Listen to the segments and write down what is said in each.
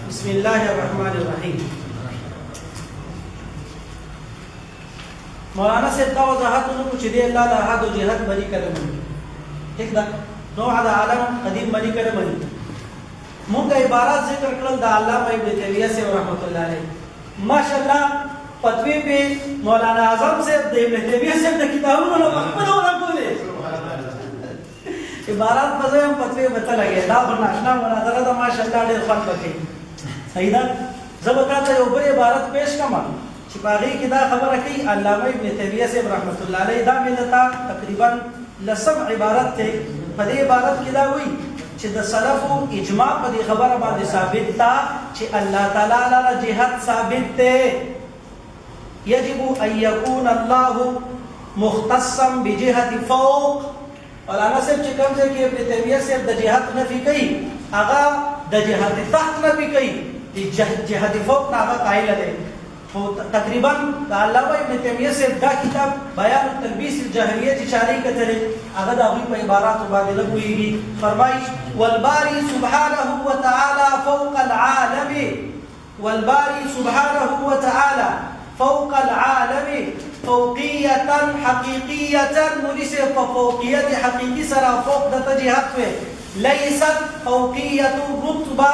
बिस्मिल्लाहिर्रहमानिर्रहीम। मौलाना से का वजाहत उन्होंने कुछ दे अल्लाह ला हद जिहद बरी करम ठीक दा नो आदा आलम कदीम बरी करम मुंगा इबारत जिक्र करल दा अल्लामा इब्न तैमिया से रहमतुल्लाह अलैह माशाअल्लाह पतवे पे मौलाना आजम से इब्न तैमिया से द किताबों नो अकबर और बोले इबारत मजे हम पतवे बता लगे दा बनाशना मुनाजरा दा माशाअल्लाह दे फन बके सही दा जब का तो ऊपर इबारत पेश कमा छिपागी की दा खबर की अल्लामा इब्न तैमिया से रहमतुल्लाह अलैह दा मिलता तकरीबन लसम इबारत थे पदे इबारत की दा हुई छि द सलफु इजमा पदे खबर बाद साबित था छि अल्लाह ताला ला जिहाद साबित थे यजिबु अन यकून अल्लाह मुख्तस्सम बिजिहति फौक मौलाना से चिकम से कि इब्न तैमिया से द जिहाद नफी कई आगा द जिहाद तहत नफी कई जिहाद फौक ना कायल है तो तकरीबन अल्लामा इब्न तैमिया से दा किताब बयान तलबीस जहरियत इशारे के तरह अगद अभी पे इबारत बाद लगुईगी फरमाई वल बारी सुब्हानहु व तआला फौक अल आलम वल बारी सुब्हानहु व तआला फौक अल आलम फौकियतन हकीकियतन मुरिसे फौकियत हकीकी सरा फौक द जिहाद में लैसत फौकियत रुतबा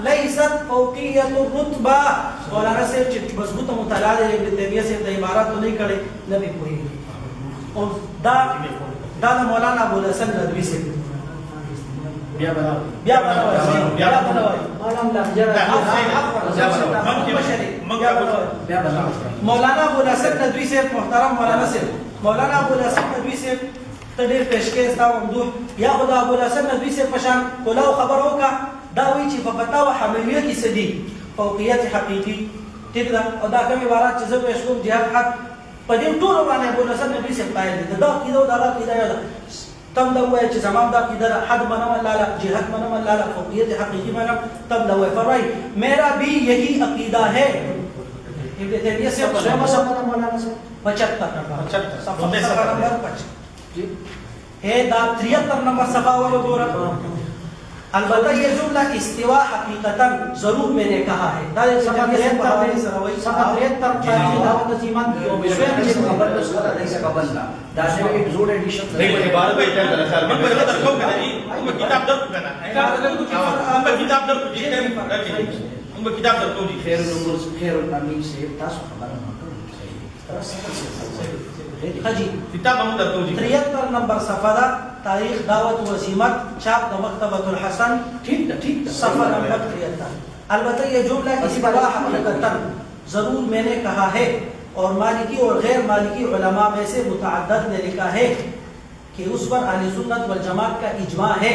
लैसत फौकियत रुतबा मौलाना से मजबूत मुताला है इब्न तैमिया से द इबारत तो नहीं करे नबी कोई और दा मौलाना अबू हसन नदवी से बिया बनाओ मौलाना अबू हसन नदवी से मुहतरम मौलाना अबू हसन नदवी से तदीर पेशकेश था ममदूह या खुदा अबू हसन नदवी से पशान कोलाव खबर होगा दावी ची फतावा हमेलिया की सदी फौकियत हकीकी ठीक दा और दा कम इबारत चीज़ पेश को जिहाद हक पदीम टूर वाले अबू हसन नदवी से पाए दा किदो दा किदा तब दवा ची जमाम दा किधर हद मना अल्लाह जिहाद मना अल्लाह फौकियत हकीकी मना तब दवा फरमाई मेरा भी यही अकीदा है इब्न तैमिया से मौलाना से 75 सफा नंबर 5 है दा 73 नंबर सफा वाला गोरा अलबत्ता ये जुमला इस्तिवा हकीकतन जरूर मैंने कहा है दा सफा 73 दावत सीमान की स्वयं से खबर तो उसका नहीं से खबर दा दाशे में एपिसोड एडिशन नहीं बात पे क्या कर सर मैं पहले तो कब करी हम किताब दर करना हम किताब दर हम किताब दर तो खैरुल अमीन से तास खबर हाजी किताब हम दर तो 73 नंबर सफा तारीख दावत वसीमत छाप द मकतबतुल हसन ठीक सफा नंबर 73 अलबत्ता ये जुमला इस्तिवा हकीकतन जरूर मैंने कहा है और मालिकी और गैर मालिकी उलमा में से मुतअद्दिद ने लिखा है कि उस पर अहले सुन्नत वल जमात का इजमा है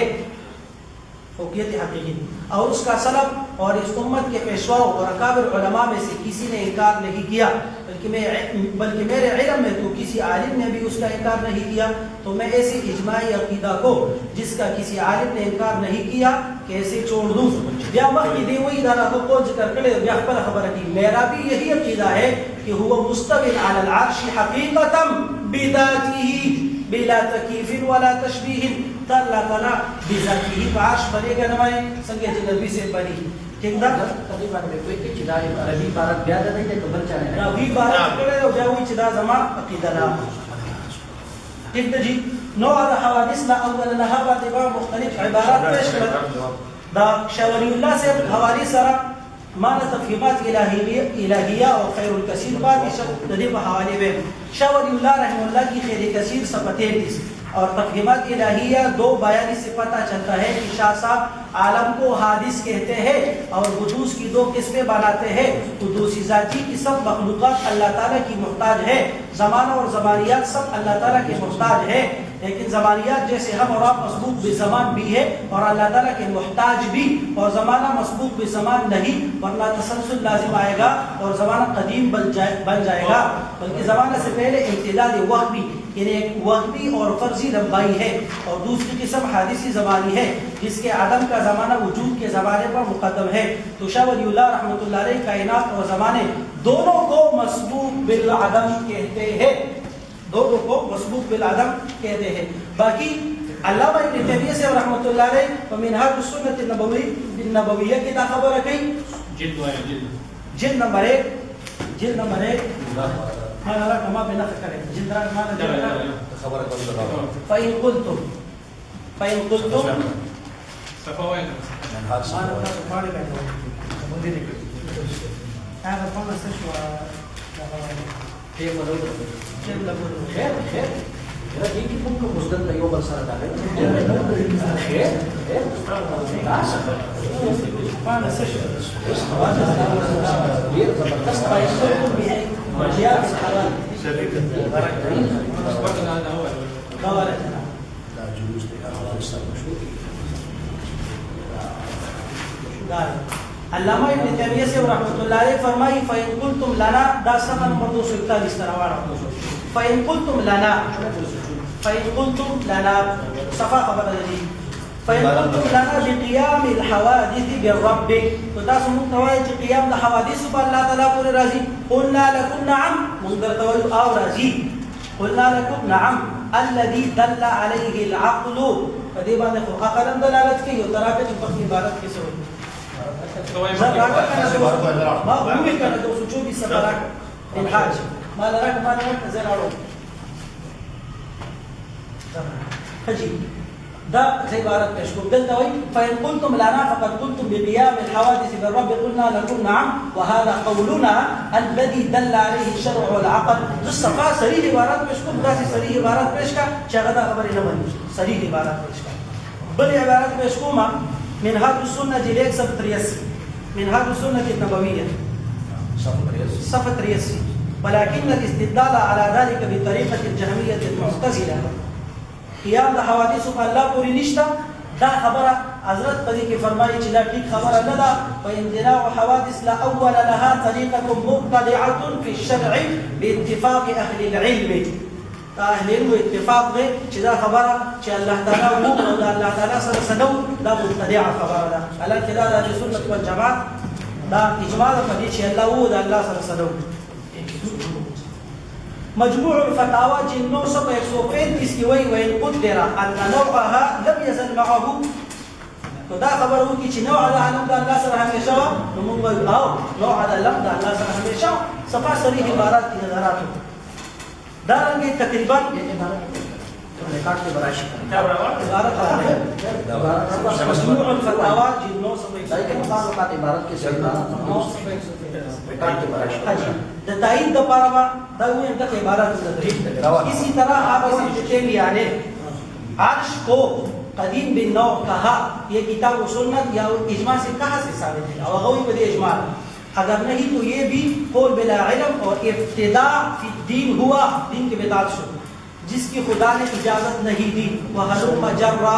फौकियत हकीकी और उसका सलब और इस उम्मत के पेशवाओं और अकाबिर उलमा में से किसी ने इनकार नहीं किया बल्कि मेरे इल्म में तो किसी आलिम ने भी उसका इनकार नहीं किया तो मैं ऐसे इजमाई अकीदा को जिसका किसी आलिम ने इनकार नहीं किया कैसे छोड़ दूं या मक्की दी हुई दाना को कौन जिक्र करे या पर खबर की मेरा भी यही अकीदा है कि हुवा मुस्तविल अलल अर्श हकीकतन बिदातिही बिला तकीफिन वला तशबीह तल्ला तला बिजातिही अर्श बनेगा नमाए संगे नबी से बनी ठीक ना तकरीबन में कोई के चिदा रबी बारत ब्याद नहीं थे कबर चले रबी बारत करे हो जाओ चिदा जमा अकीदा ना ठीक जी नो على حوادث لا اول لها بعد مختلف عبارات पेश कर दा शवरीउल्लाह से हवाली सरा मान तफहीमात इलाहिया और खैरुल कसीर बाद इस तदीब हवाले में शवरीउल्लाह रहमतुल्लाह की खैर कसीर सफतें और तफहीमात इलाहिया 2 बयानी से पता चलता है कि शाह साहब आलम को हादिस कहते हैं और हुदूस की 2 किस्में बनाते हैं हुदूसी ज़ाती की सब मखलूक़ात अल्लाह ताला की मुहताज है ज़माना और ज़मानियात सब अल्लाह ताला के मुहताज है लेकिन ज़मानियात जैसे हम और आप मसबूक बेज़मान भी है और अल्लाह ताला के मुहताज भी और ज़माना मसबूक बेज़मान नहीं वरना तसलसल लाजिम आएगा और ज़माना कदीम बन जाएगा बल्कि ज़माना से पहले इम्तिदाद वहमी यानी एक वहमी और फर्जी लंबाई है और दूसरी किस्म हादिसी ज़मानी है जिसके आदम का ज़माना वजूद के ज़माने पर मुकद्दम है तो शाह वलीउल्लाह रहमतुल्लाह अलैह कायनात और ज़माने दोनों को मसबूक बिल आदम कहते हैं दोनों को मसबूक बिल आदम कहते हैं बाकी अल्लामा इब्न तैमिया से रहमतुल्लाह अलैह मिनहाज सुन्नत नबवी की खबर रखी جلد واحد جلد جلد نمبر 1 ما نراك ما بنفخ عليه جلد راك ما خبرك فإن قلتم صفوات هذا فما استشوى كيف لو خير يجي ممكن مصدر يوم السنة خير ما نستشوى هذا هو لا جلوس علامہ ابن تیمیہ سے رحمۃ اللہ علیہ فرمائی فإن قلتم لنا دا صفحہ نمبر 241 تنوار فإن قلتم لنا صفحہ خبر دی فإن قلتم لنا بقيام الحوادث بالرب فتاسو متوای قيام الحوادث بالله تعالی پر راضی قلنا لكم نعم منذر توجه او راضی قلنا لكم نعم الذي دل عليه العقل فدی باندې خو عقل دلالت کوي او تراکه چې په عبارت کې څه ما هو كان لو سجودي سفرك الحاج ما لك زي العروض حجي ده زي بارك تشكر دلتوي فإن قلتم لنا فقد قلتم بقيام الحوادث بالرب قلنا لكم نعم وهذا قولنا الذي دل عليه الشرع والعقل الصفا صريح عبارات مشكور داسي صريح عبارات مشكا شغدا خبر نه صريح عبارات مشكا بل عبارات مشكومه من هذه السنه جليك سبتريس من هذه السنة النبوية صفة ريسي ولكن الاستدلال على ذلك بطريقة الجهمية المعتزلة قيام حوادث الله پوری نشتا دا خبره حضرت پدې کې فرمایي چې دا ټیک خبره نه ده وامتناع حوادث لا اول لها طريقة مبتدعة في الشرع باتفاق اهل العلم اهل العلم اتفاق دی چې دا خبره چې الله تعالی مو او الله تعالی سره سنو دا مبتدعه خبره ده حالانکه دا د سنت والجماعت دا اجماع ده په دې چې الله وو د الله سره سنو مجموع الفتاوى جنو 135 کې وایي وان قدر ان نوعها لم يزل معه نو دا خبره وکړي چې نوع د علم د الله سره همیشه نو موږ وایو او نوع د علم د الله سره همیشه صفا صریح عبارات کې نظرات دارنګه تقریبا ریکارډ کې براشي مجموع الفتاوى جنو 135 عبارت کې صحیح ریکارډ کې براشي د تایید د پاره دا وایي د عبارت د اسی طرح آپ اسے تیمیہ نے عرش کو قدیم بالنوع کہا یہ کتاب و سنت یا اجماع سے کہاں سے ثابت ہے اور غوی بدے اجماع اگر نہیں تو یہ بھی قول بلا علم اور ابتداء فی الدین ہوا دین کے بدعت شو جس کی خدا نے اجازت نہیں دی وحلوم جرا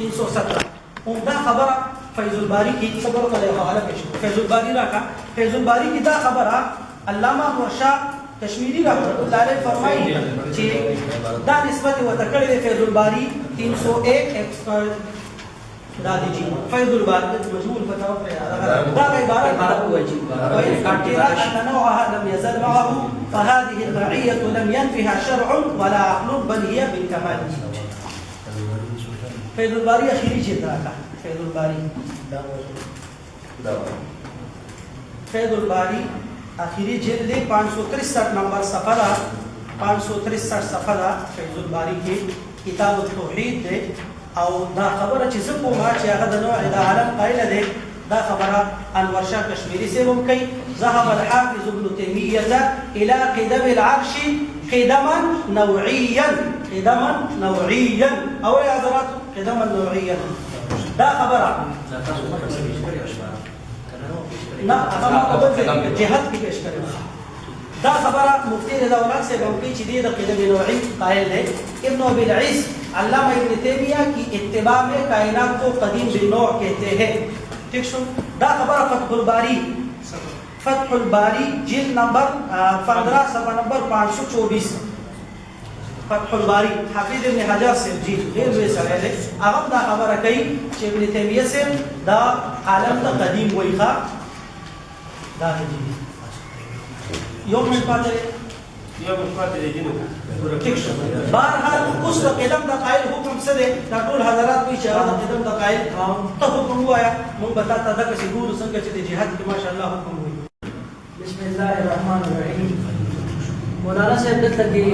317 عمدہ خبر فیض الباری کی صبر علیہ وآلہ پیش فیض الباری رکھا فیض الباری کی دا خبر علامہ مرشا کشمیری رحمۃ اللہ علیہ فرمائی کہ دا نسبت و تکڑے فیض الباری 301 دا دی جی فیض الباری مجموع الفتاوى دا عبارت ان نوعها لم يزل معه فهذه المعية لم ينفها شرع ولا عقل بل هي بالكمال فیض الباری اخیری جلد رکھا فیض الباری فیض الباری آخری جلد 563 نمبر صفحہ 563 صفحہ فیض الباری کی کتاب التوحید دے او دا خبره چې زه کومه چې هغه د نوع د عالم قائل دی دا خبره انور شاه کشمیری سے هم کوي ذهب الحافظ ابن تیمیه الى قدم العرش قدما نوعيا او يا حضرات قدما نوعيا دا خبره نه هغه په جهاد کې پیش کړو دا خبره مفتی رضا الله سے بوکی چې دی د قدم نوعی قائل ہے ابن ابی العز علامہ ابن تیمیہ کی اتباع میں کائنات کو قدیم بالنوع کہتے ہیں ٹھیک شو دا خبر فتح الباری جلد نمبر 15 صفحہ نمبر 524 فتح الباری حافظ ابن حجر سے جی ډیر وی سره ده هغه دا خبره کوي چې ابن تیمیہ سے دا عالم د قدیم وایخه دا دی یوم من پاتره ٹھیک شو بہرحال اس دا قدم دا قائل حکم سے دے دا ټول حضرات کوئی چې هغه قدم دا قائل ته حکم وایا مونږ بتا تا دا کسي ګور څنګه چې د جهاد کې ماشاءالله حکم وي. بسم الله الرحمن الرحیم. مولانا صاحب دلته کې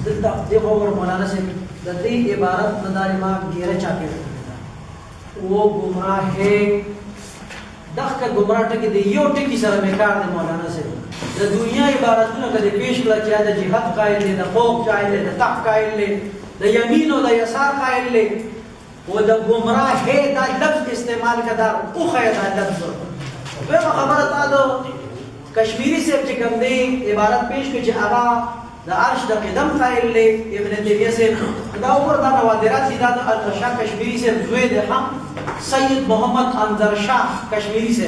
دلته دیکھو مولانا صاحب د دې عبارت مدار ما ګیره چا کې وہ گمراہ ہے دغه گمراه ټکی دی یو ټکی سره میکار دی مولانا صاحب د دنیا عبارتونه کله پیش کړه چې د جهاد قائل دی د خوف قائل دی د تق قائل دی د یمین او د یسار قائل دی او د گمراه ہے دا لفظ استعمال کړه او خیر دا لفظ په خبره تاسو کشمیری صاحب چې کوم دی عبارت پیش کړي چې هغه د عرش د قدم قائل دی ابن تیمیه صاحب دا اور دا نوادرات سیدا د الشاه کشمیری صاحب زوی د حق سید محمد انظر شاہ کشمیری سے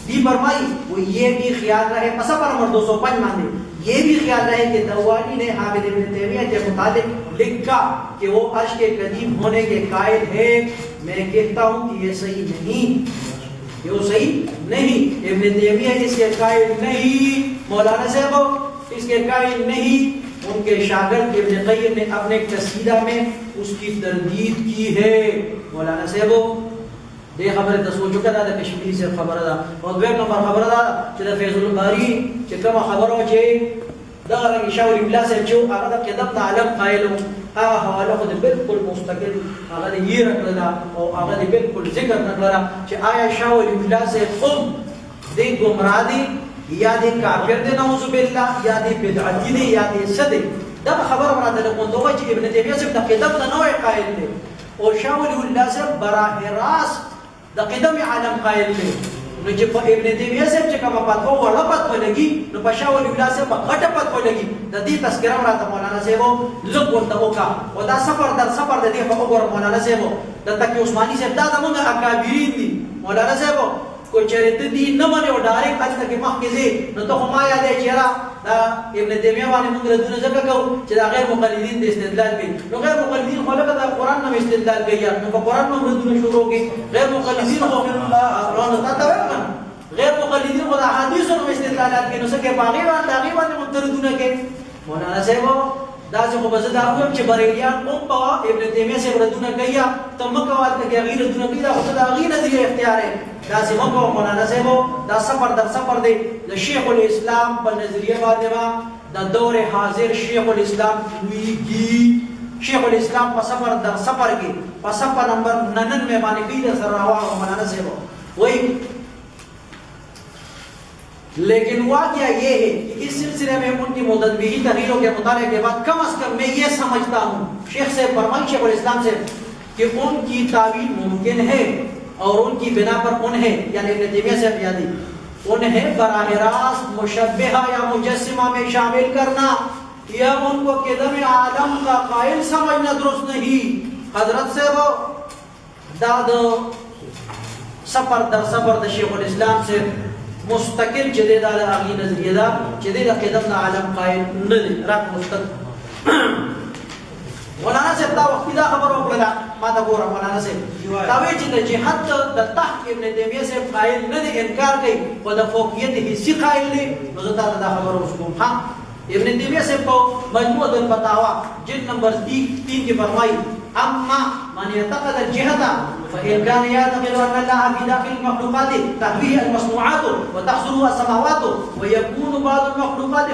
بھی فرمائی وہ یہ بھی خیال رہے پسپر نمبر 205 ماندے یہ بھی خیال رہے کہ دوالی نے حافظ ابن تیمیہ کے متعلق لکھا کہ وہ عرش کے قدیم ہونے کے قائل ہے. میں کہتا ہوں کہ یہ صحیح نہیں یہ صحیح نہیں ابن تیمیہ اس کے قائل نہیں مولانا صاحب اس کے قائل نہیں. ان کے شاگرد ابن قیم نے اپنے قصیدہ میں اس کی تردید کی ہے. مولانا صاحب دې خبره ته سوچ وکړه د کشمیری سے خبره ده او دویم نمبر خبره ده چې د فیض الباری چې کومه خبره چې دا رنګ شاوري بلا صاحب چې هغه د قدم د عالم قائل هغه حواله خو بالکل مستقل هغه یې راکړه او هغه بالکل ذکر نکړه چې آیا شاوري بلا صاحب هم دې گمراه دي یا دې کافر دي نعوذ بالله یا دې بدعتي دي یا دې صدق دا خبره مراد ده کوم دوه چې ابن تیمیه صاحب د قدم د نوع قائل دي او شاوري بلا صاحب براه راست د قدم عالم قائل دی. نو چې په ابن تیمیه صاحب چې کومه پاتو وړه پاتو لګي نو په شاول بلا صاحب غټه پاتو لګي د دې تذکرہ راته مولانا صاحب لږ ورته وکا او دا سفر د دې په وګور مولانا صاحب د تکي عثماني صاحب دا زموږ اکابرین دي مولانا صاحب کو چرته دي نه باندې او ډایرکټ اته کې مخکې زی نو ته ما یادې چیرې دا ابن تیمیه باندې موږ ردونه ځکه کوو چې دا غیر مقلدین د استدلال کوي نو غیر مقلدین خو لکه دا قران نو استدلال کوي نو په قران نو ردونه شروع کوي غیر مقلدین خو روانه تا ته غیر مقلدین خو د احادیث نو استدلالات کوي نو څه کې باغی باندې متردونه کوي مولانا صاحب دا چې خو بزدا کوم چې بریلیان او په ابن تیمیه سے ردونه کوي ته مکه والته کې غیر ردونه کوي دا خو دا غیر نظریه اختیار ہے دا چې مکه مولانا صاحب دا سفر دی د شیخ الاسلام په نظریه باندې د دور حاضر شیخ الاسلام ویږي شیخ الاسلام په سفر کې په صفحه نمبر 99 باندې کې سره راوړو مولانا صاحب وایي لیکن واقعہ یہ ہے کہ اس سلسلے میں ان کی متنوع تحریروں کے مطالعے کے بعد کم از کم میں یہ سمجھتا ہوں شیخ سے فرمائے شیخ الاسلام سے کہ ان کی تعویل ممکن ہے اور ان کی بنا پر انہیں یعنی ابن تیمیہ سے یادی انہیں براہ راست مشبہہ یا مجسمہ میں شامل کرنا یا ان کو قدم عالم کا قائل سمجھنا درست نہیں. حضرت سے وہ داد سفر شیخ الاسلام سے مستقل جدید على اغي نظریه دا جدید قدم عالم قائل نه راک مستقل مولانا صاحب دا وخت دا خبر وکړه ما دا ګوره مولانا صاحب دا وی چې د جهاد د تحقیق ابن تیمیه صاحب قائل نه دي انکار کوي او د فوقیت حصي قائل دي نو دا خبر وشوم ها ابن تیمیه صاحب په مجموعه الفتاوا جلد نمبر 3 کې فرمایي اما من يعتقد الجهاد فإن كان يعتقد أن الله في داخل المخلوقات تهويه المصنوعات وتحصل السماوات ويكون بعض المخلوقات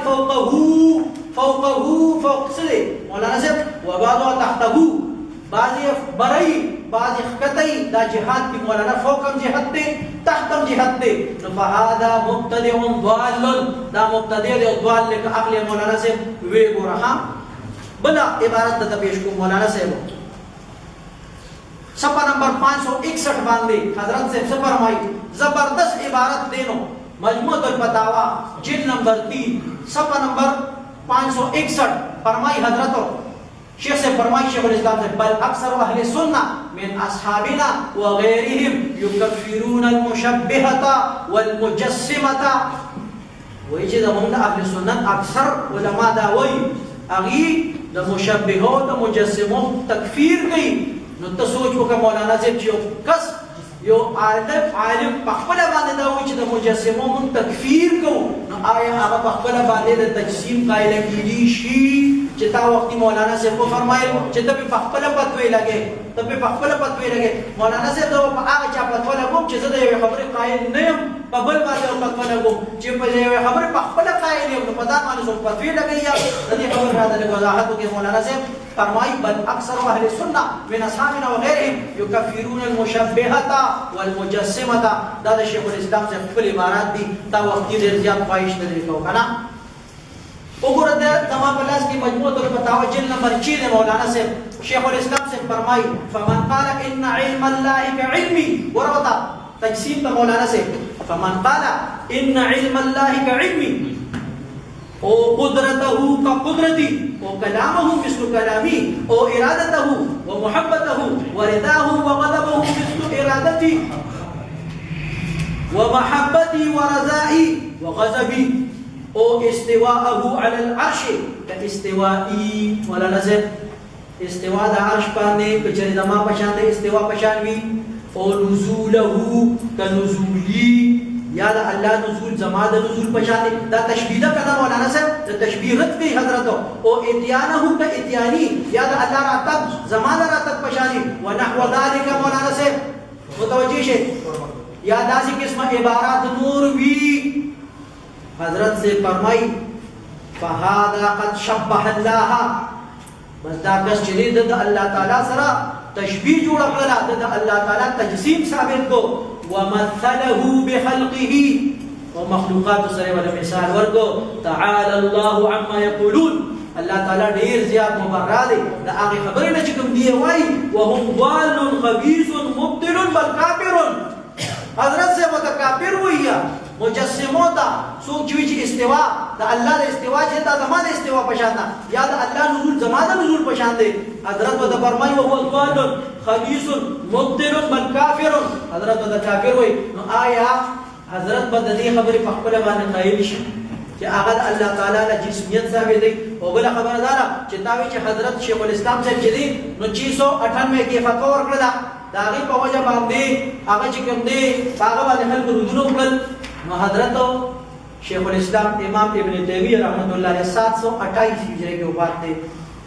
فوق سله مولانا صاحب وبعضها تحته بعض بري بعض خطي دا جهاد في مولانا فوقم جهاد دي تحتم جهاد دي فهذا مبتدع ضال دا مبتدع ضال لك عقل مولانا صاحب وي ګورها بلا عبارت د پیش کو مولانا صاحب صفحہ نمبر 561 باندې حضرت سے فرمائی زبردست عبارت دینو مجموعۃ الفتاوا جلد نمبر 3 صفحہ نمبر 561 فرمائی حضرت شیخ سے فرمائی شیخ الاسلام سے بل اکثر اہل سنہ من اصحابنا وغيرهم يكفرون المشبهة والمجسمة ويجي دا هم اهل سنت اکثر علماء دا وی اغي دا مشبهه دا مجسمه تکفیر گئی نو ته سوچ وکړه مولانا صاحب چې کس یو عالم په خپل باندې دا وایي چې د مجسمو مون تکفیر کو نو آیا هغه په خپل باندې د تجسیم قائل کیدی شي چې تا وختي مولانا صاحب کو فرمایل چې ته په خپل فتوی لګې مولانا صاحب دا په هغه چا فتوا لګوم چې زه د یو خبرې قائل نه یم په بل باندې فتوا لګوم چې په یو خبرې په خپل قائل یم نو په دا باندې زه فتوی لګیا د دې خبر را د وضاحت کې مولانا صاحب فرمای بل اکثر اهل السنه من اصحابنا وغيرهم يكفرون المشبهه والمجسمه دا د شیخ الاسلام سے خپل عبارات دي تا وخت ډیر زیات خواهش نه لیکو کنه وګوره د تمام پلاس کی مجموعه الفتاوی جلد نمبر 6 د مولانا سے شیخ الاسلام سے فرمای فمن قال ان علم الله كعلمي وربط تجسیم د مولانا سے فمن قال ان علم الله كعلمي او قدرته كقدرتي او كلامه مثل كلامي او ارادته ومحبته ورضاه وغضبه مثل ارادتي ومحبتي ورضائي وغضبي او استواءه على العرش كاستوائي ولا نزل استواء د عرش باندې کچری دما پشان دی استواء پشان وی او نزوله كنزولي یا د الله نزول زما د نزول پشان دا تشبیه ده کنه مولانا صاحب د تشبیه رد کوي حضرت او اتیانه ک اتیانی یا د الله راتب زما د راتب پشانی ونحو ذلك مولانا صاحب متوجه شي یا داسې قسمه عبارات نور وی حضرت سے فرمای فهذا قد شبه الله بس دا کس چې د الله تعالی سره تشبیه جوړ کړل د الله تعالی تجسیم ثابت کو ومثله بخلقه ومخلوقات سره ولا مثال ورکو تعالى الله عما يقولون الله تعالی ډیر زیات مبرر دی دا هغه خبرې نه چې کوم دی وای وهم ضال خبيث مبطل بل کافر حضرت سے متکافر ویا مجسمو تا سوچ چې استوا د الله د استوا چې دا زمانه استوا پشان یا د الله نزول زمانه نزول پشان دی حضرت و د فرمای او هو ضال خبيث مبطل بل کافر حضرت و د کافر وای نو آیا حضرت بد دې خبرې په خپل باندې قائل شي چې هغه الله تعالی له جسمیت ثابت دی او بل خبره ده چې دا وی چې حضرت شیخ الاسلام صاحب چې دی نو 698 کې فتوا ورکړه دا غي په وجه باندې هغه چې کوم دی هغه باندې خلک رجوع وکړل نو حضرت شیخ الاسلام امام ابن تیمیہ رحمۃ اللہ علیہ 728 ہجری کے وفات تھے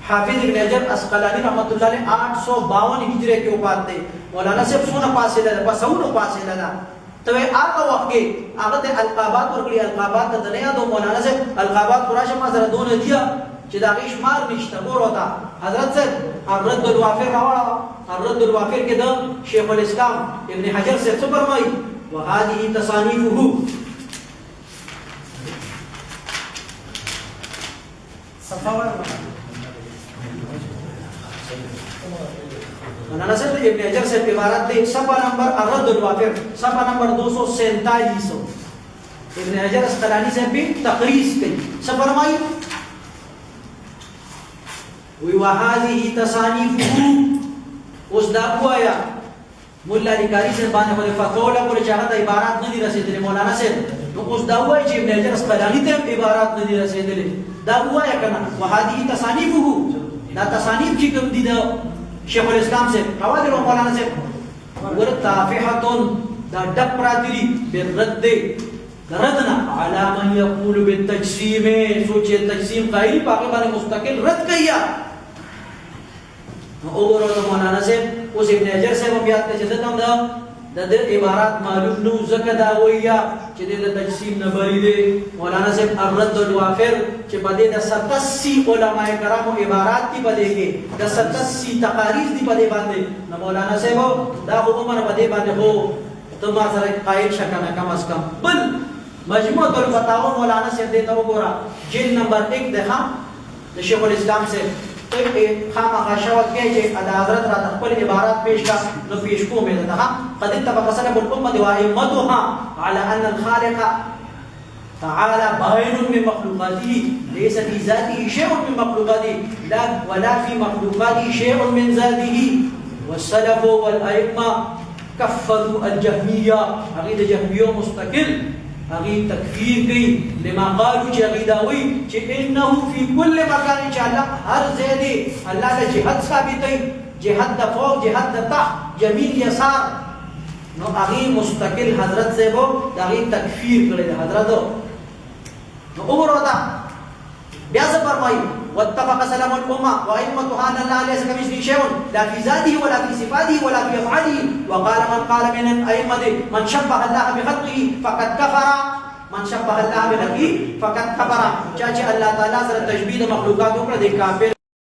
حافظ ابن حجر اسقلانی رحمۃ اللہ علیہ 852 ہجری کے وفات تھے مولانا صاحب سونه فاصله ده پسونو فاصله ده ته هغه وخت کې هغه ته القابات ورکړي القابات د دنیا د مولانا صاحب القابات قراشه ما سره دون دیا چې دا غي شمار نشته ګور وتا حضرت صاحب الرد الوافر راوړه الرد الوافر کې د شیخ الاسلام ابن حجر سے فرمایي وهذه تصانيفه صفاوه مولانا صاحب ابن حجر سے عبارت دے صفحہ نمبر الرد الوافر صفحہ نمبر 247 ابن حجر اسقلانی سے بھی تقریض کی صفحہ فرمائی وهذه تصانيفه اوس دا وایا مولا علی قاری سے باندې په فتوا لګول چې هغه عبارات نه دي رسیدلې مولانا صاحب نو اوس دا وایي چې ابن حجر اسقلانی ته عبارات نه دي رسیدلې دا وایا کنه وهذه تصانيفه دا تصانیف چې کوم دي دا شیخ الاسلام سے حواله مولانا سے ورتافحه دا دپراتری بالرد ردنا على من يقول بالتجسيم سوچ تجسیم قائل باقی باندې مستقل رد کیا اور مولانا سے اس ابن حجر سے بیا ته چې دغه د عبارات معلوم نو زکه دا ویا چې د تجسیم نه بری دي مولانا سے الرد الوافر چې په دې د 87 علماء کرامو عبارات دی بده کې د 87 تقاریر دی بده باندې نو مولانا سے دا عمر بده باندې هو تم سره قائل شکنه کم از کم بل مجموعه الفتاوی مولانا سے دیتا وګورا جلد نمبر 1 ده د شیخ الاسلام سے خامخا شوت کې چې حضرت را خپل عبارات پیش کا نو پیش کو مې ده قد اتفق سلف الامه وائمتها على ان الخالق تعالى باين من مخلوقاته ليس في ذاته شيء من مخلوقاته لا ولا في مخلوقاته شيء من ذاته والسلف والائمه كفروا الجهميه عقيده جهميه مستقل اغي تکفیر کی لما قالوا جغیداوی چې انه فی کل مکان چې الله هر ځای دی الله له جهاد ثابت دی جهاد د فوق جهاد د تحت يمين يسار نو اغي مستقل حضرت سے وہ اغي تکفیر کرے حضرت نو عمر ودا بیا فرمائی واتفق سلام الامه وائمتها ان لا ليس كمثله شيء لا في ذاته ولا في صفاته ولا في افعاله وقال من قال من الائمه من شبه الله بخلقه فقد كفر من شبه الله بخلقه فقد كفر چاچے اللہ تعالی سره تشبیہ مخلوقات کو دے کافر